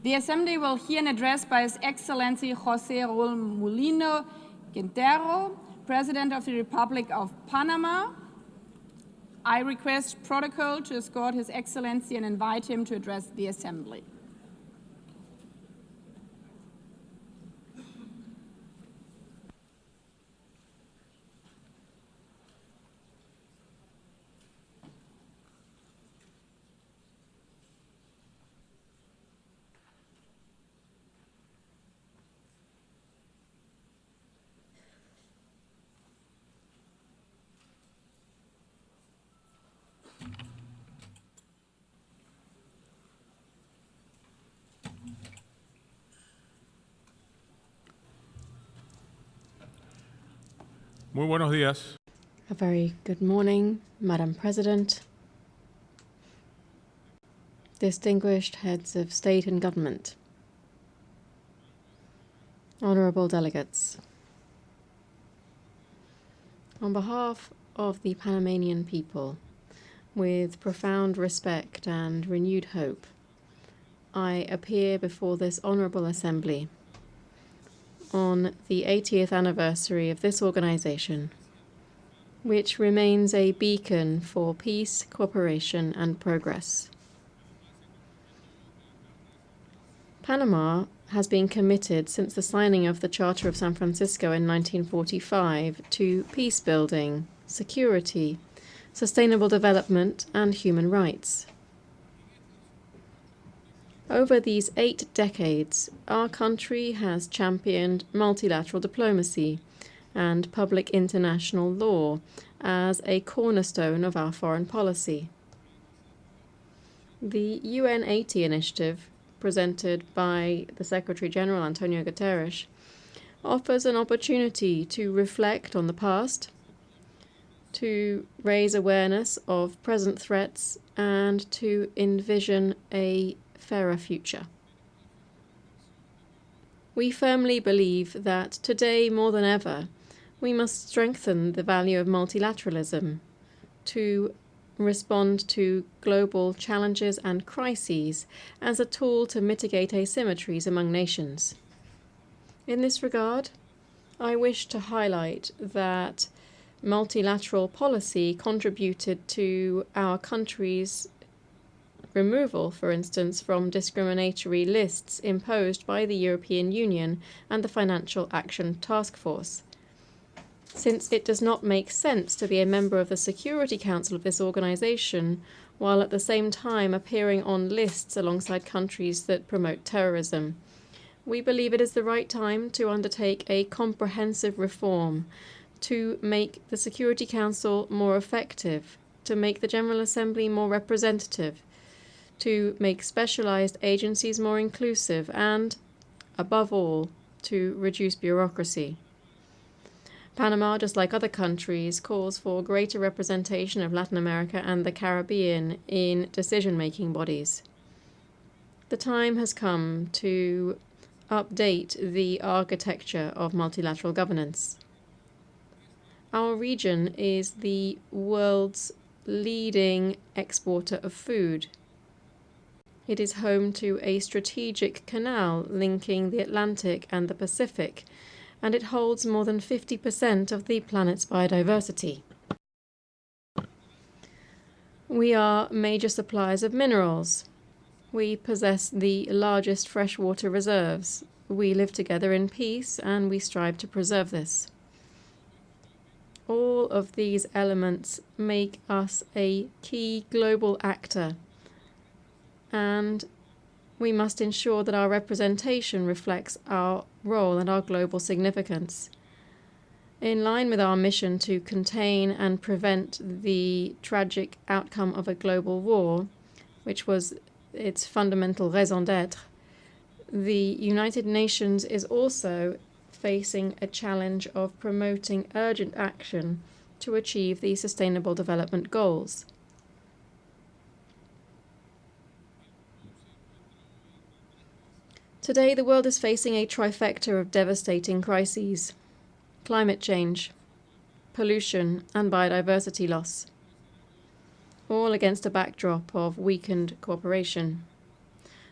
The Assembly will hear an address by His Excellency José Raúl Mulino, Quintero, President of the Republic of Panama. I request protocol to escort His Excellency and invite him to address the Assembly. Muy buenos días. A very good morning, Madam President, distinguished heads of state and government, honorable delegates. On behalf of the Panamanian people, with profound respect and renewed hope, I appear before this honorable assembly on the 80th anniversary of this organization, which remains a beacon for peace, cooperation, and progress. Panama has been committed since the signing of the Charter of San Francisco in 1945 to peace building, security, sustainable development, and human rights. Over these 8 decades, our country has championed multilateral diplomacy and public international law as a cornerstone of our foreign policy. The UN 80 initiative, presented by the Secretary General Antonio Guterres, offers an opportunity to reflect on the past, to raise awareness of present threats, and to envision a fairer future. We firmly believe that today more than ever, we must strengthen the value of multilateralism to respond to global challenges and crises as a tool to mitigate asymmetries among nations. In this regard, I wish to highlight that multilateral policy contributed to our country's removal, for instance, from discriminatory lists imposed by the European Union and the Financial Action Task Force. Since it does not make sense to be a member of the Security Council of this organization, while at the same time appearing on lists alongside countries that promote terrorism, we believe it is the right time to undertake a comprehensive reform to make the Security Council more effective, to make the General Assembly more representative, to make specialized agencies more inclusive, and, above all, to reduce bureaucracy. Panama, just like other countries, calls for greater representation of Latin America and the Caribbean in decision-making bodies. The time has come to update the architecture of multilateral governance. Our region is the world's leading exporter of food. It is home to a strategic canal linking the Atlantic and the Pacific, and it holds more than 50% of the planet's biodiversity. We are major suppliers of minerals. We possess the largest freshwater reserves. We live together in peace, and we strive to preserve this. All of these elements make us a key global actor, and we must ensure that our representation reflects our role and our global significance. In line with our mission to contain and prevent the tragic outcome of a global war, which was its fundamental raison d'être, the United Nations is also facing a challenge of promoting urgent action to achieve the Sustainable Development Goals. Today, the world is facing a trifecta of devastating crises: climate change, pollution, and biodiversity loss, all against a backdrop of weakened cooperation.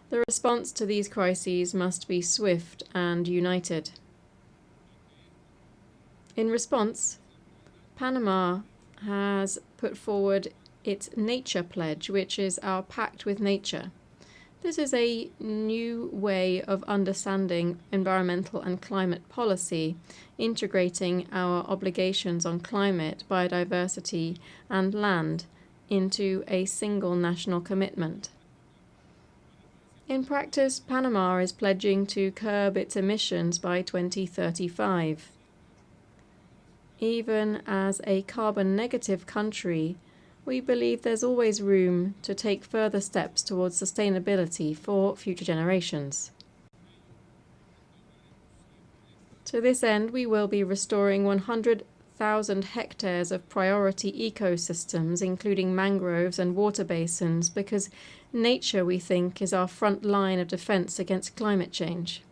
The response to these crises must be swift and united. In response, Panama has put forward its Nature Pledge, which is our pact with nature. This is a new way of understanding environmental and climate policy, integrating our obligations on climate, biodiversity, and land into a single national commitment. In practice, Panama is pledging to curb its emissions by 2035. Even as a carbon-negative country, we believe there's always room to take further steps towards sustainability for future generations. To this end, we will be restoring 100,000 hectares of priority ecosystems, including mangroves and water basins, because nature, we think, is our front line of defense against climate change.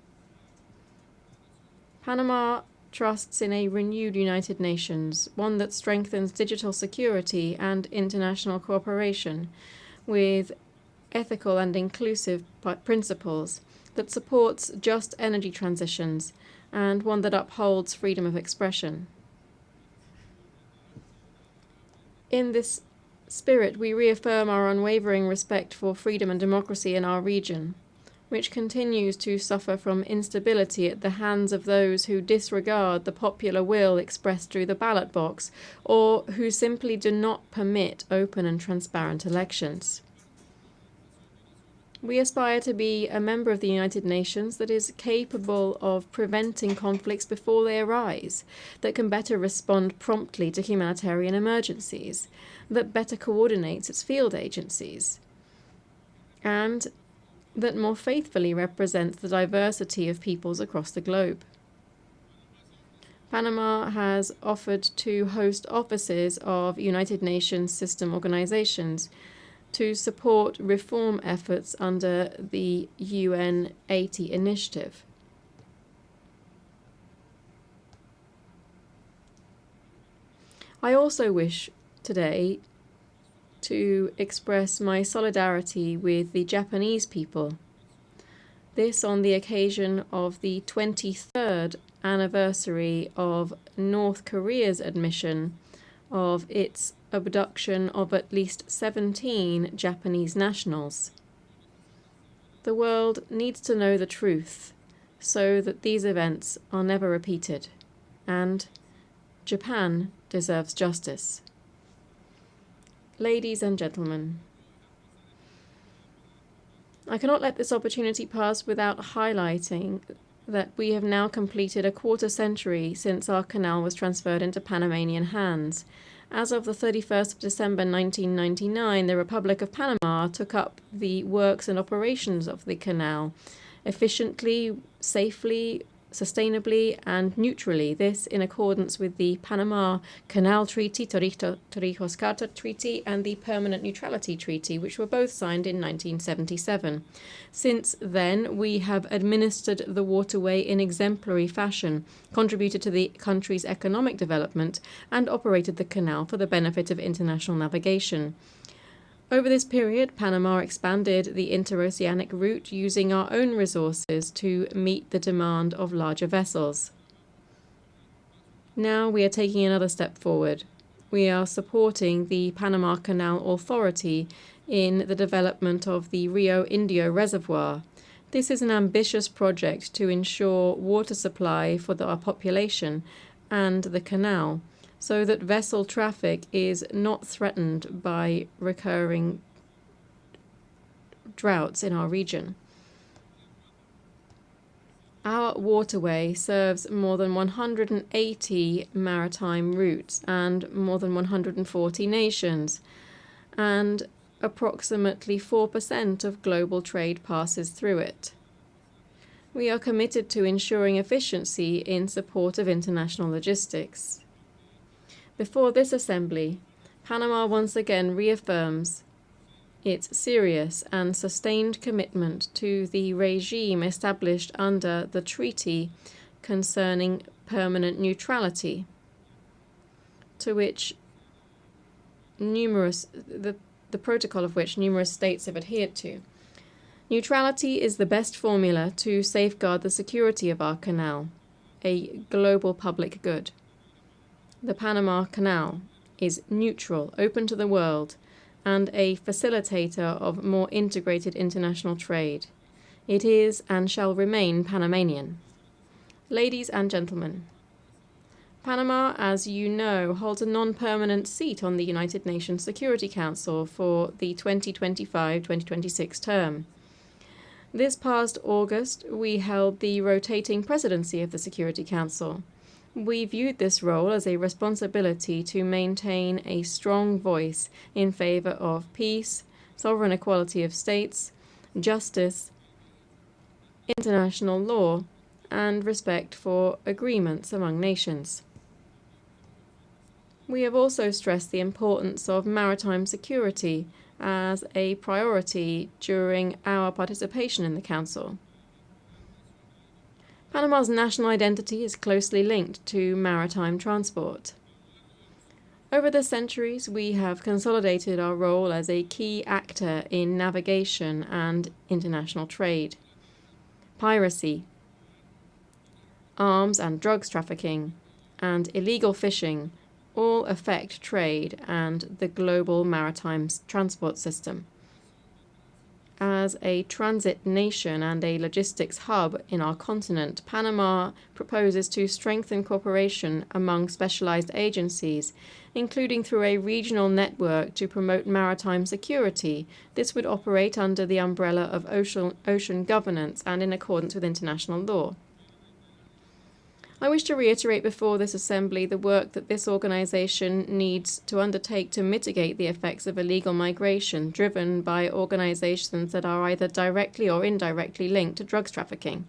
Panama trusts in a renewed United Nations, one that strengthens digital security and international cooperation with ethical and inclusive principles, that supports just energy transitions, and one that upholds freedom of expression. In this spirit, we reaffirm our unwavering respect for freedom and democracy in our region, which continues to suffer from instability at the hands of those who disregard the popular will expressed through the ballot box, or who simply do not permit open and transparent elections. We aspire to be a member of the United Nations that is capable of preventing conflicts before they arise, that can better respond promptly to humanitarian emergencies, that better coordinates its field agencies, and that more faithfully represents the diversity of peoples across the globe. Panama has offered to host offices of United Nations system organizations to support reform efforts under the UN 80 initiative. I also wish today to express my solidarity with the Japanese people. This on the occasion of the 23rd anniversary of North Korea's admission of its abduction of at least 17 Japanese nationals. The world needs to know the truth so that these events are never repeated, and Japan deserves justice. Ladies and gentlemen, I cannot let this opportunity pass without highlighting that we have now completed a quarter century since our canal was transferred into Panamanian hands. As of the 31st of December 1999, the Republic of Panama took up the works and operations of the canal efficiently, safely, sustainably and neutrally, this in accordance with the Panama Canal Treaty, Torrijos Carta Treaty, and the Permanent Neutrality Treaty, which were both signed in 1977. Since then, we have administered the waterway in exemplary fashion, contributed to the country's economic development, and operated the canal for the benefit of international navigation. Over this period, Panama expanded the interoceanic route using our own resources to meet the demand of larger vessels. Now we are taking another step forward. We are supporting the Panama Canal Authority in the development of the Rio Indio Reservoir. This is an ambitious project to ensure water supply for our population and the canal, so that vessel traffic is not threatened by recurring droughts in our region. Our waterway serves more than 180 maritime routes and more than 140 nations, and approximately 4% of global trade passes through it. We are committed to ensuring efficiency in support of international logistics. Before this assembly, Panama once again reaffirms its serious and sustained commitment to the regime established under the treaty concerning permanent neutrality, to which the protocol of which numerous states have adhered to. Neutrality is the best formula to safeguard the security of our canal, a global public good. The Panama Canal is neutral, open to the world, and a facilitator of more integrated international trade. It is and shall remain Panamanian. Ladies and gentlemen, Panama, as you know, holds a non-permanent seat on the United Nations Security Council for the 2025-2026 term. This past August, we held the rotating presidency of the Security Council. We viewed this role as a responsibility to maintain a strong voice in favor of peace, sovereign equality of states, justice, international law, and respect for agreements among nations. We have also stressed the importance of maritime security as a priority during our participation in the Council. Panama's national identity is closely linked to maritime transport. Over the centuries, we have consolidated our role as a key actor in navigation and international trade. Piracy, arms and drugs trafficking, and illegal fishing all affect trade and the global maritime transport system. As a transit nation and a logistics hub in our continent, Panama proposes to strengthen cooperation among specialized agencies, including through a regional network to promote maritime security. This would operate under the umbrella of ocean governance and in accordance with international law. I wish to reiterate before this assembly the work that this organization needs to undertake to mitigate the effects of illegal migration driven by organizations that are either directly or indirectly linked to drugs trafficking.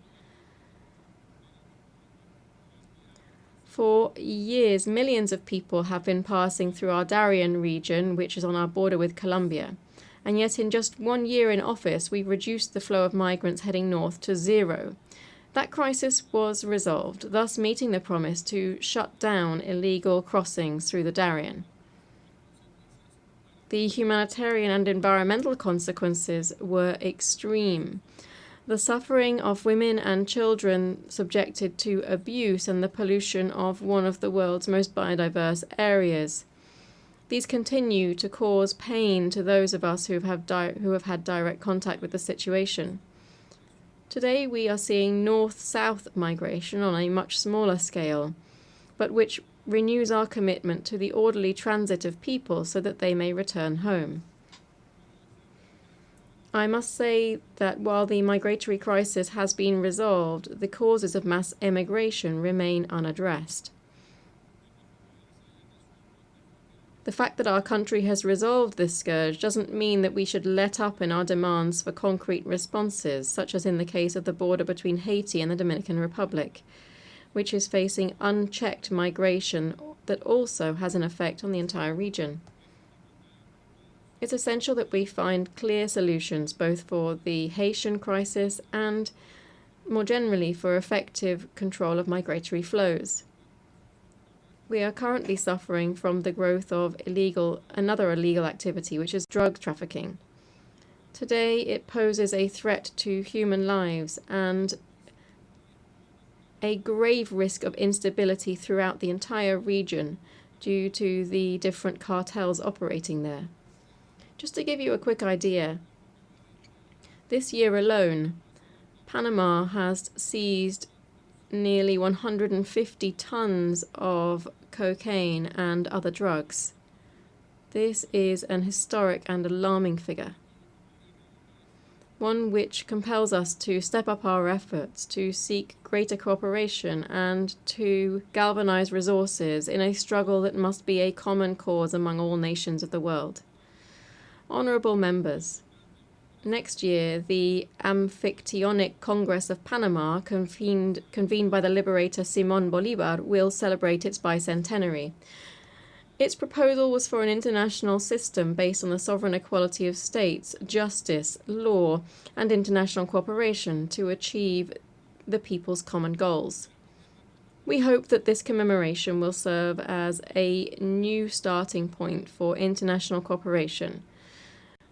For years, millions of people have been passing through our Darien region, which is on our border with Colombia. And yet in just 1 year in office, we've reduced the flow of migrants heading north to zero. That crisis was resolved, thus meeting the promise to shut down illegal crossings through the Darien. The humanitarian and environmental consequences were extreme. The suffering of women and children subjected to abuse and the pollution of one of the world's most biodiverse areas. These continue to cause pain to those of us who have had direct contact with the situation. Today we are seeing north-south migration on a much smaller scale, but which renews our commitment to the orderly transit of people so that they may return home. I must say that while the migratory crisis has been resolved, the causes of mass emigration remain unaddressed. The fact that our country has resolved this scourge doesn't mean that we should let up in our demands for concrete responses, such as in the case of the border between Haiti and the Dominican Republic, which is facing unchecked migration that also has an effect on the entire region. It's essential that we find clear solutions both for the Haitian crisis and, more generally, for effective control of migratory flows. We are currently suffering from the growth of another illegal activity, which is drug trafficking. Today, it poses a threat to human lives and a grave risk of instability throughout the entire region due to the different cartels operating there. Just to give you a quick idea, this year alone, Panama has seized nearly 150 tons of cocaine and other drugs. This is an historic and alarming figure, one which compels us to step up our efforts to seek greater cooperation and to galvanize resources in a struggle that must be a common cause among all nations of the world. Honorable members, next year, the Amphictyonic Congress of Panama, convened by the liberator Simón Bolívar, will celebrate its bicentenary. Its proposal was for an international system based on the sovereign equality of states, justice, law, and international cooperation to achieve the people's common goals. We hope that this commemoration will serve as a new starting point for international cooperation,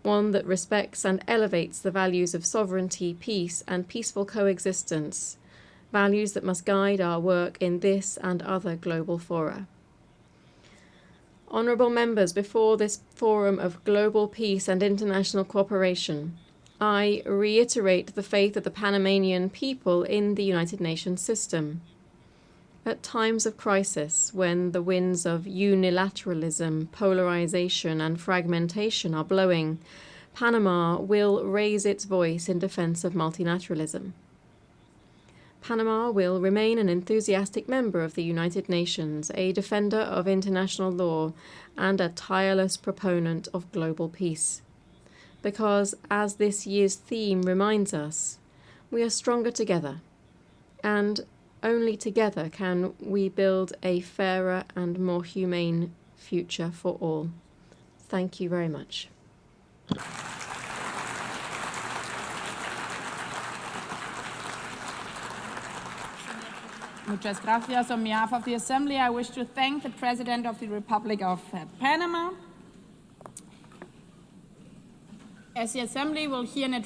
one that respects and elevates the values of sovereignty, peace, and peaceful coexistence, values that must guide our work in this and other global fora. Honourable members, before this forum of global peace and international cooperation, I reiterate the faith of the Panamanian people in the United Nations system. At times of crisis, when the winds of unilateralism, polarization, and fragmentation are blowing, Panama will raise its voice in defense of multilateralism. Panama will remain an enthusiastic member of the United Nations, a defender of international law, and a tireless proponent of global peace. Because, as this year's theme reminds us, we are stronger together, and only together can we build a fairer and more humane future for all. Thank you very much. Muchas gracias. On behalf of the Assembly, I wish to thank the President of the Republic of Panama. As the Assembly will hear an address